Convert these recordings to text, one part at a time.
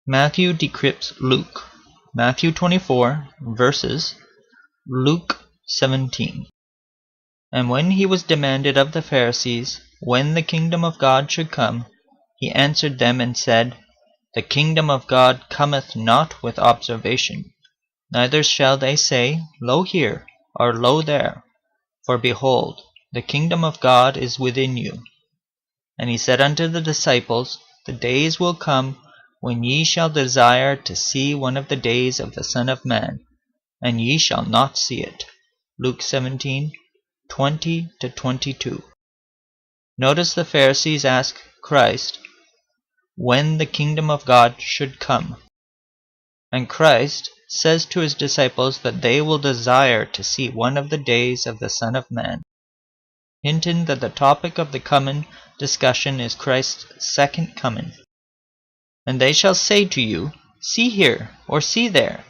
Matthew decrypts Luke. Matthew 24 verses Luke 17. And when he was demanded of the Pharisees when the kingdom of God should come, he answered them and said, The kingdom of God cometh not with observation, neither shall they say, Lo here, or Lo there. For behold, the kingdom of God is within you. And he said unto the disciples, The days will come when ye shall desire to see one of the days of the Son of Man, and ye shall not see it. Luke 17:20-22. Notice the Pharisees ask Christ when the kingdom of God should come. And Christ says to his disciples that they will desire to see one of the days of the Son of Man, hinting that the topic of the coming discussion is Christ's second coming. And they shall say to you, See here, or see there.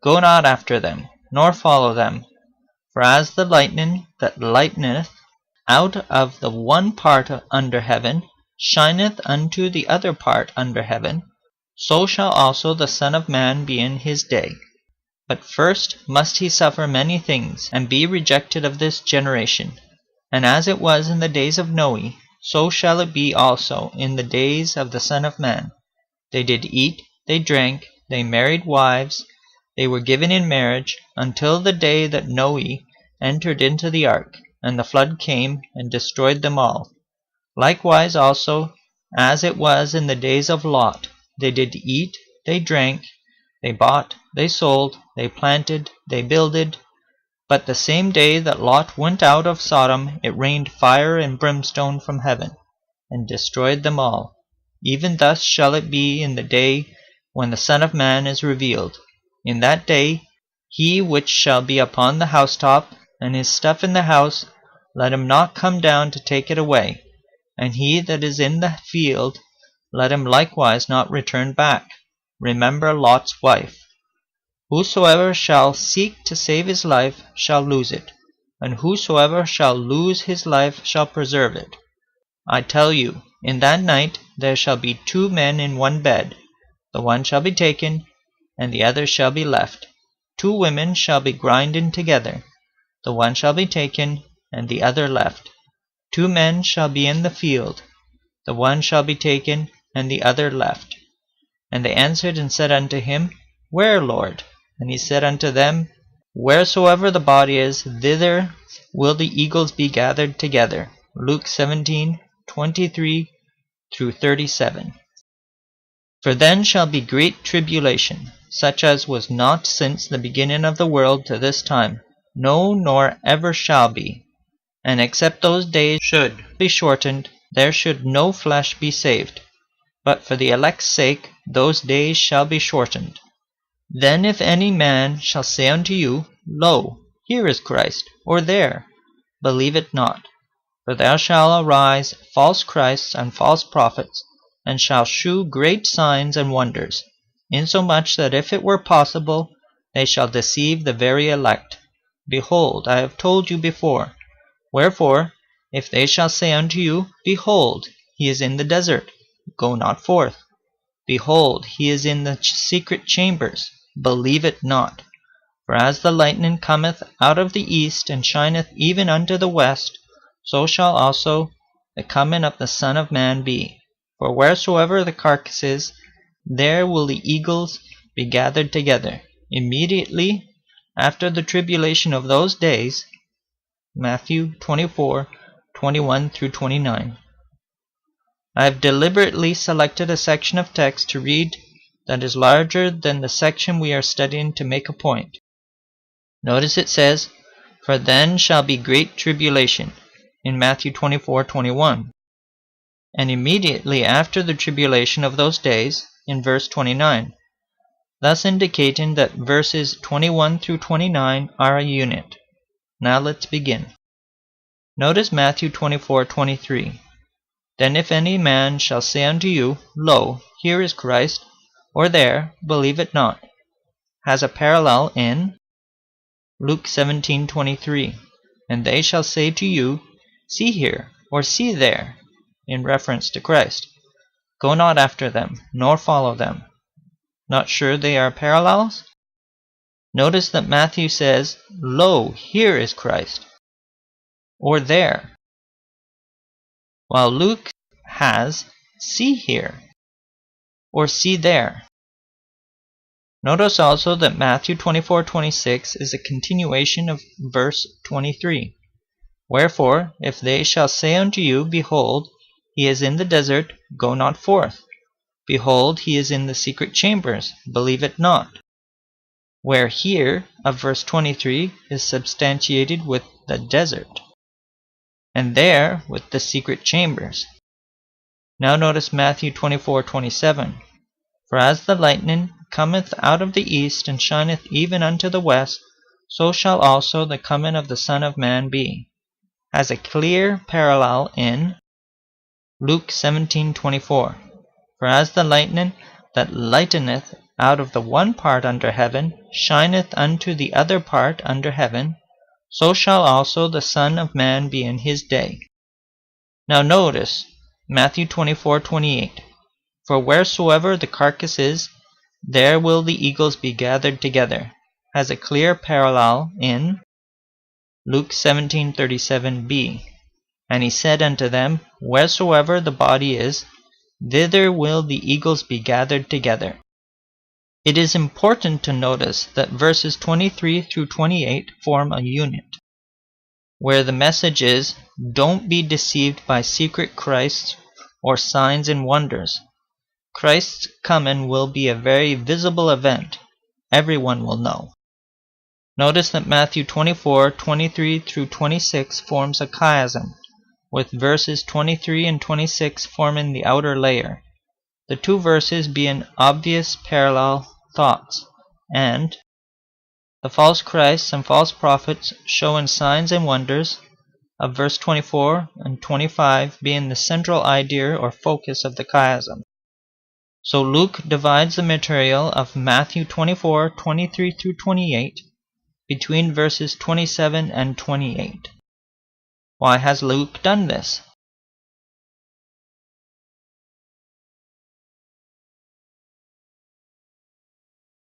Go not after them, nor follow them. For as the lightning that lighteneth out of the one part under heaven shineth unto the other part under heaven, so shall also the Son of Man be in his day. But first must he suffer many things, and be rejected of this generation. And as it was in the days of Noe, so shall it be also in the days of the Son of Man. They did eat, they drank, they married wives, they were given in marriage, until the day that Noe entered into the ark, and the flood came and destroyed them all. Likewise also, as it was in the days of Lot, they did eat, they drank, they bought, they sold, they planted, they builded. But the same day that Lot went out of Sodom, it rained fire and brimstone from heaven, and destroyed them all. Even thus shall it be in the day when the Son of Man is revealed. In that day, he which shall be upon the housetop, and his stuff in the house, let him not come down to take it away. And he that is in the field, let him likewise not return back. Remember Lot's wife. Whosoever shall seek to save his life shall lose it, and whosoever shall lose his life shall preserve it. I tell you, in that night there shall be 2 men in one bed. The one shall be taken, and the other shall be left. 2 women shall be grinding together. The one shall be taken, and the other left. 2 men shall be in the field. The one shall be taken, and the other left. And they answered and said unto him, Where, Lord? And he said unto them, Wheresoever the body is, thither will the eagles be gathered together. Luke 17:23-37. For then shall be great tribulation, such as was not since the beginning of the world to this time, no, nor ever shall be. And except those days should be shortened, there should no flesh be saved. But for the elect's sake, those days shall be shortened. Then if any man shall say unto you, Lo, here is Christ, or there, believe it not. For there shall arise false Christs and false prophets, and shall shew great signs and wonders, insomuch that if it were possible, they shall deceive the very elect. Behold, I have told you before. Wherefore, if they shall say unto you, Behold, he is in the desert, go not forth. Behold, he is in the secret chambers, believe it not. For as the lightning cometh out of the east, and shineth even unto the west, so shall also the coming of the Son of Man be. For wheresoever the carcass is, there will the eagles be gathered together. Immediately after the tribulation of those days. Matthew 24:21-29. I have deliberately selected a section of text to read that is larger than the section we are studying to make a point. Notice it says, For then shall be great tribulation, in Matthew 24:21. And immediately after the tribulation of those days, in verse 29, thus indicating that verses 21-29 are a unit. Now let's begin. Notice Matthew 24:23. Then if any man shall say unto you, Lo, here is Christ, or there, believe it not, has a parallel in Luke 17:23. And they shall say to you, See here, or see there, in reference to Christ. Go not after them, nor follow them. Not sure they are parallels? Notice that Matthew says, "Lo, here is Christ," or there, while Luke has, "See here," or "See there." Notice also that Matthew 24:26 is a continuation of verse 23. Wherefore, if they shall say unto you, Behold, he is in the desert, go not forth. Behold, he is in the secret chambers, believe it not. Where here, of verse 23, is substantiated with the desert, and there with the secret chambers. Now notice Matthew 24:27. For as the lightning cometh out of the east, and shineth even unto the west, so shall also the coming of the Son of Man be. Has a clear parallel in Luke 17:24. For as the lightning that lighteneth out of the one part under heaven shineth unto the other part under heaven, so shall also the Son of Man be in his day. Now notice Matthew 24:28. For wheresoever the carcass is, there will the eagles be gathered together. Has a clear parallel in Luke 17:37b. And he said unto them, Wheresoever the body is, thither will the eagles be gathered together. It is important to notice that verses 23 through 28 form a unit, where the message is, don't be deceived by secret Christs or signs and wonders. Christ's coming will be a very visible event. Everyone will know. Notice that Matthew 24:23 through 26 forms a chiasm, with verses 23 and 26 forming the outer layer. The two verses being obvious parallel thoughts, and the false Christs and false prophets showing signs and wonders of verse 24 and 25 being the central idea or focus of the chiasm. So Luke divides the material of Matthew 24:23 through 28 between verses 27 and 28. Why has Luke done this?